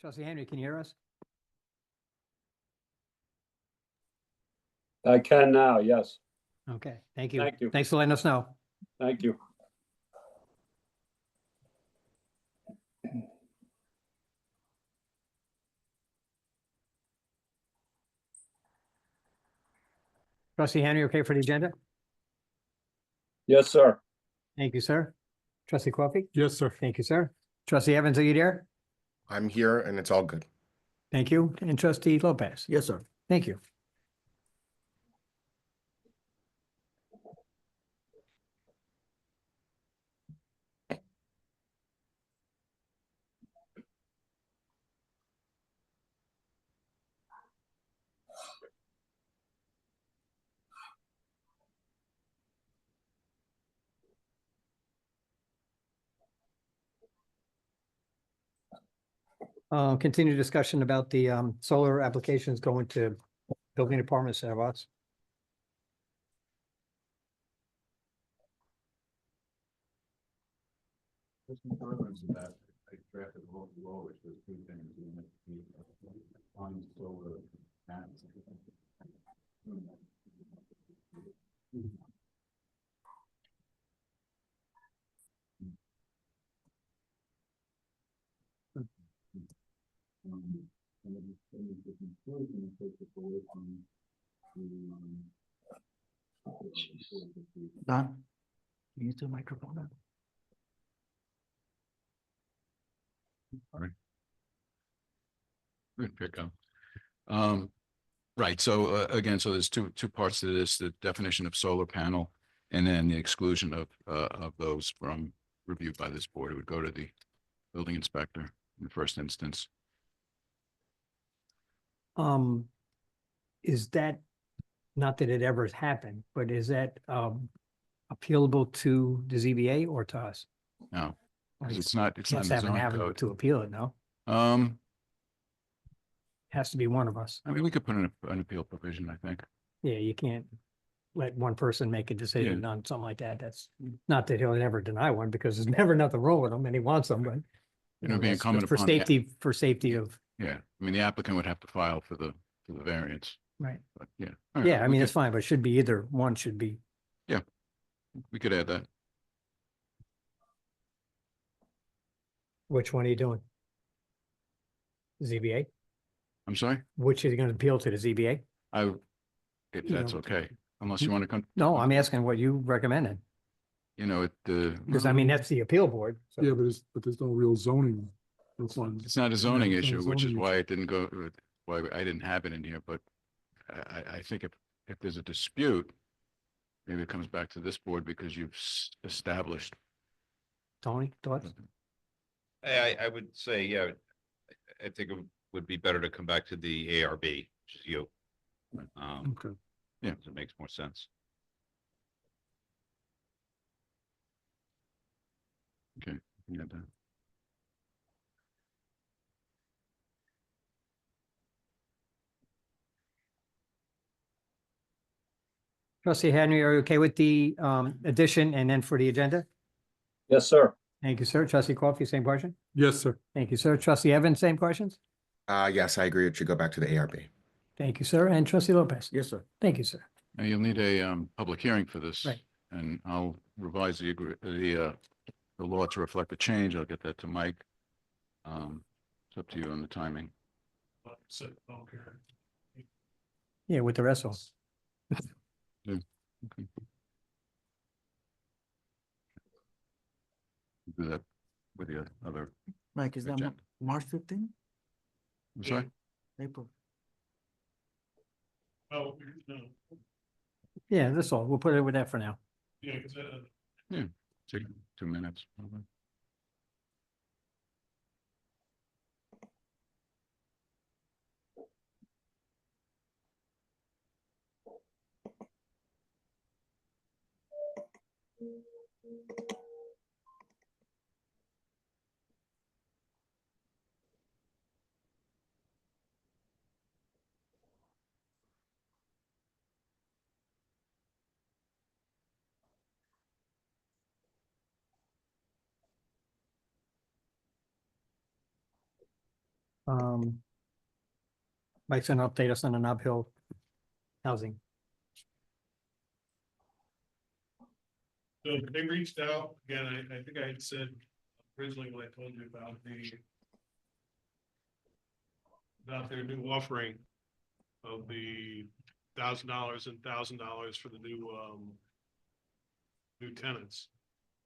Trustee Henry, can you hear us? I can now, yes. Okay, thank you. Thank you. Thanks for letting us know. Thank you. Trustee Henry, okay for the agenda? Yes, sir. Thank you, sir. Trustee Coffey? Yes, sir. Thank you, sir. Trustee Evans, are you there? I'm here and it's all good. Thank you. And Trustee Lopez? Yes, sir. Thank you. Continue discussion about the solar applications going to building department, Sarahs. I drafted a whole law, which was two things, on solar panels. And the conclusion is take it away from the, Don, you use the microphone now. Good pickup. Right, so again, so there's two parts to this, the definition of solar panel and then the exclusion of those from reviewed by this board. It would go to the building inspector in the first instance. Is that, not that it ever has happened, but is that appealable to the ZBA or to us? No, Or because it's- it's not in Can't the have an zoning avenue code. to appeal it, no? Has to be one of us. I mean, we could put in an appeal provision, I think. Yeah, you can't let one person make a decision on something like that. That's not that he'll never deny one because there's never nothing wrong with him and he wants them, but. You know, being that's incumbent for upon the- safety of, Yeah, I mean, the applicant would have to file for the variance, right. but yeah. All right, Yeah, I we mean, could- it's fine, but it should be either one should be. We could add that. Which one are you doing? ZBA? I'm sorry? Which is gonna appeal to the ZBA? If You that's know. okay, unless you want to come. No, I'm asking what you recommended, You know, because I mean, that's the appeal board. so- Yeah, but there's no real zoning. That's one. it's not a zoning it's not a issue, which is zoning why it didn't go, why I didn't have it in here, but I think if there's a dispute, maybe it comes back to this board because you've established. Tony, thoughts? I would say, yeah, I think it would be better to come back to the ARB, which is you. Okay. Yeah. It makes more sense. Okay. we got that. Trustee Henry, are you okay with the addition and then for the agenda? Yes, sir. Thank you, sir. Trustee Coffey, same question? Yes, sir. Thank you, sir. Trustee Evans, same questions? Yes, I agree. It should go back to the ARB. Thank you, sir. And Trustee Lopez? Yes, sir. Thank you, sir. Now you'll need a public hearing for this. Right. And I'll revise the law to reflect the change. I'll get that to Mike. It's up to you on the timing. Yeah, with the rest of them. Okay. Do that with the other, Mike, is that Agenda. March 15th? I'm sorry? April? Yeah, that's all. We'll put it with that for now. Take 2 minutes. probably. Mike's gonna update us on the Nob Hill housing. So they reached out, again, I think I had said originally when I told you about their new offering of the $1,000 and $1,000 for the new tenants.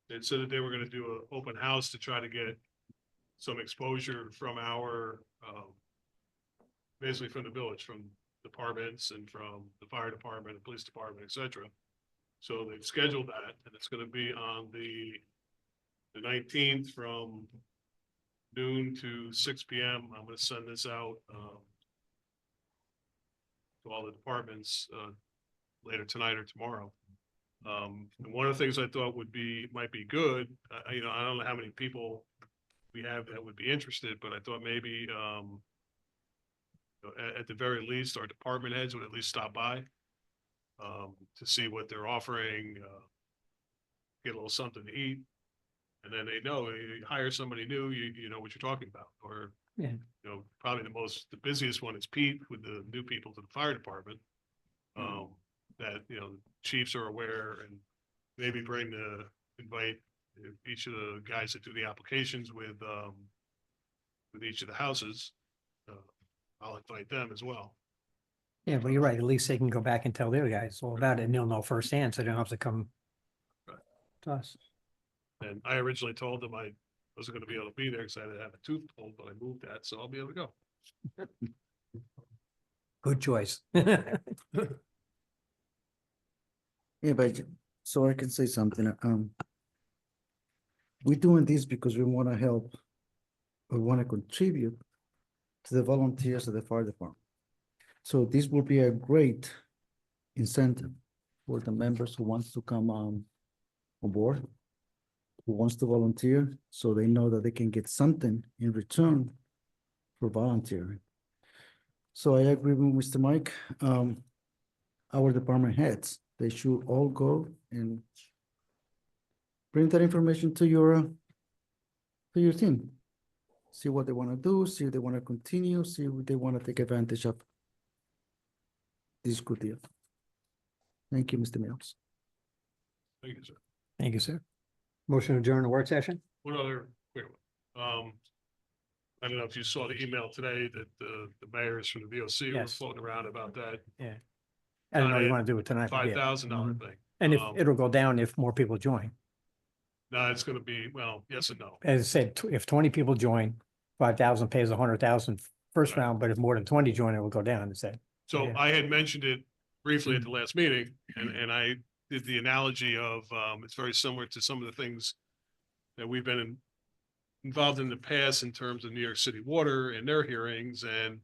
They said that they were gonna do an open house to try to get some exposure from our, basically from the village, from departments and from the fire department, the police department, et cetera. So they've scheduled that, and it's gonna be on the 19th from noon to 6 p.m. I'm gonna send this out to all the departments later tonight or tomorrow. And one of the things I thought might be good, I don't know how many people we have that would be interested, but I thought maybe at the very least, our department heads would at least stop by to see what they're offering, get a little something to eat. And then they know you hire somebody new, you know what you're talking about, or, Yeah. Probably the busiest one is Pete with the new people to the fire department. That, chiefs are aware, and maybe invite each of the guys that do the applications with each of the houses. I'll invite them as well. Yeah, but you're right. At least they can go back and tell their guys all about it and they'll know firsthand, so they don't have to come Right. to us. And I originally told them I wasn't gonna be able to be there because I had to have a tooth pulled, but I moved that, so I'll be able to go. Good choice. Yeah, but so I can say something, we're doing this because we want to help, we want to contribute to the volunteers of the fire department. So this will be a great incentive for the members who wants to come on board, who wants to volunteer, so they know that they can get something in return for volunteering. So I agree with Mr. Mike. Our department heads, they should all go and bring that information to your team. See what they want to do, see if they want to continue, see if they want to take advantage of this good deal. Thank you, Mr. Mills. Thank you, sir. Thank you, sir. Motion to adjourn the work session? One other quick one. I don't know if you saw the email today that the mayors from the VOC were Yes. floating around about that I don't know you want to do it tonight. but yeah. $5,000 thing. And if Um, it'll go down if more people join. No, it's gonna be, well, yes and no. As I said, if 20 people join, 5,000 pays 100,000 first Right. round, but if more than 20 join, it will go down, it said. So Yeah. I had mentioned it briefly at the last meeting, and I did the analogy of, it's very similar to some of the things that we've been involved in the past in terms of New York City Water and their hearings, and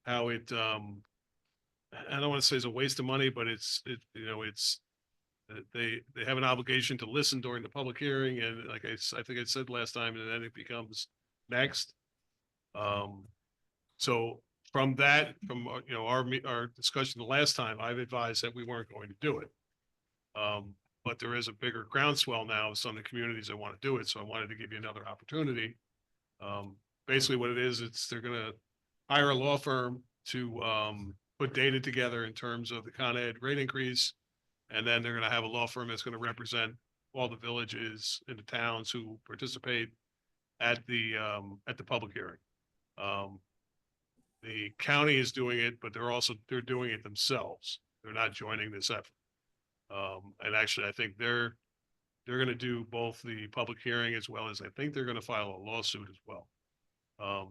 how it, I don't want to say it's a waste of money, but it's they have an obligation to listen during the public hearing, and like I think I said last time, and then it becomes next. So from that, our discussion the last time, I've advised that we weren't going to do it. But there is a bigger groundswell now of some of the communities that want to do it, so I wanted to give you another opportunity. Basically what it is, they're gonna hire a law firm to put data together in terms of the Con Ed rate increase. And then they're gonna have a law firm that's gonna represent all the villages and the towns who participate at the public hearing. The county is doing it, but they're doing it themselves. They're not joining this effort. And actually, I think they're gonna do both the public hearing as well as I think they're gonna file a lawsuit as well.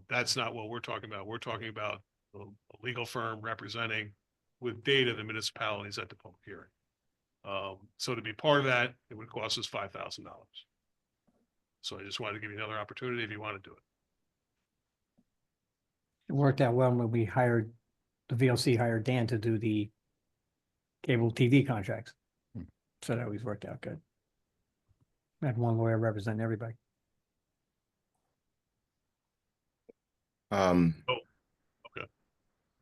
That's not what we're talking about. We're talking about a legal firm representing with data the municipalities at the public hearing. So to be part of that, it would cost us $5,000. So I just wanted to give you another opportunity if you want to do it. It worked out well when the VLC hired Dan to do the cable TV contracts. So that always worked out good. Had one lawyer representing everybody. Okay.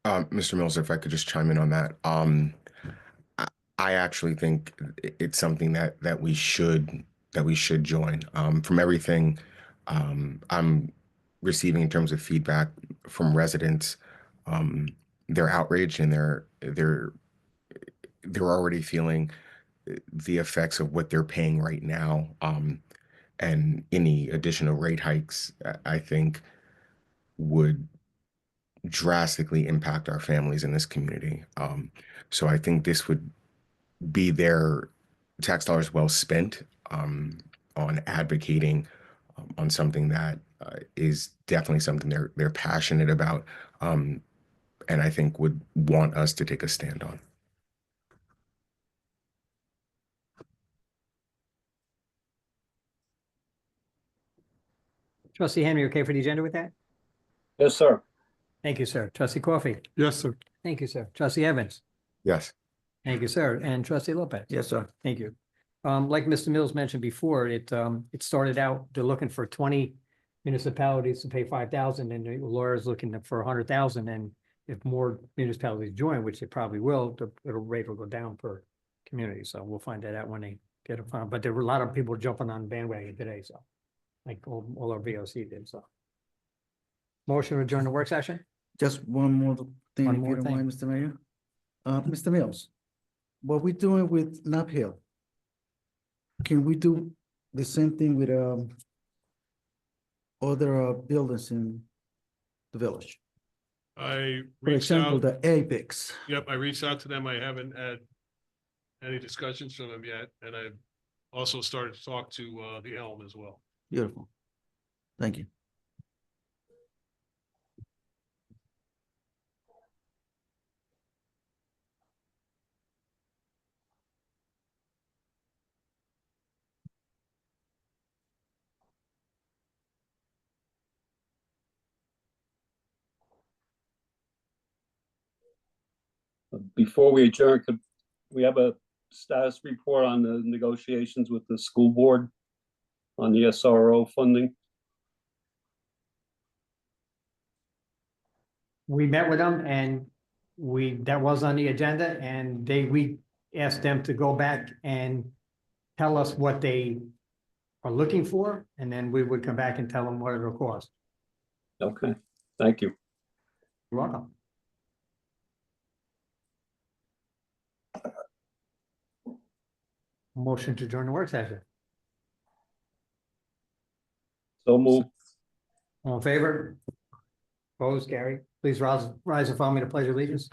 Mr. Mills, if I could just chime in on that. I actually think it's something that we should join. From everything, I'm receiving in terms of feedback from residents, they're outraged and they're already feeling the effects of what they're paying right now. And any additional rate hikes, I think, would drastically impact our families in this community. So I think this would be their tax dollars well spent on advocating on something that is definitely something they're passionate about, and I think would want us to take a stand on. Trustee Henry, okay for the agenda with that? Yes, sir. Thank you, sir. Trustee Coffee. Yes, sir. Thank you, sir. Trustee Evans. Yes. Thank you, sir. And trustee Lopez. Yes, sir. Thank you. Like Mr. Mills mentioned before, it started out, they're looking for 20 municipalities to pay 5,000 and the lawyer's looking for 100,000. And if more municipalities join, which they probably will, the rate will go down per community. So we'll find that out when they get it found. But there were a lot of people jumping on the bandwagon today, so like all our VOC did, so. Motion to adjourn the work session? Just one more thing, One if more you don't thing. mind, Mr. Mayor. Mr. Mills, what we doing with Nap Hill? Can we do the same thing with other buildings in the village? I For reached example, out, the Apex. yep, I reached out to them. I haven't had any discussions from them yet, and I've also started to talk to the Elm as well. Beautiful. Thank you. Before we adjourn, could we have a status report on the negotiations with the school board on the SRO funding? We met with them and that was on the agenda and we asked them to go back and tell us what they are looking for, and then we would come back and tell them what it'll cost. Okay, thank you. You're welcome. Motion to adjourn the work session. So move. All in favor? Opposed, Gary? Please rise and follow me to pledge allegiance.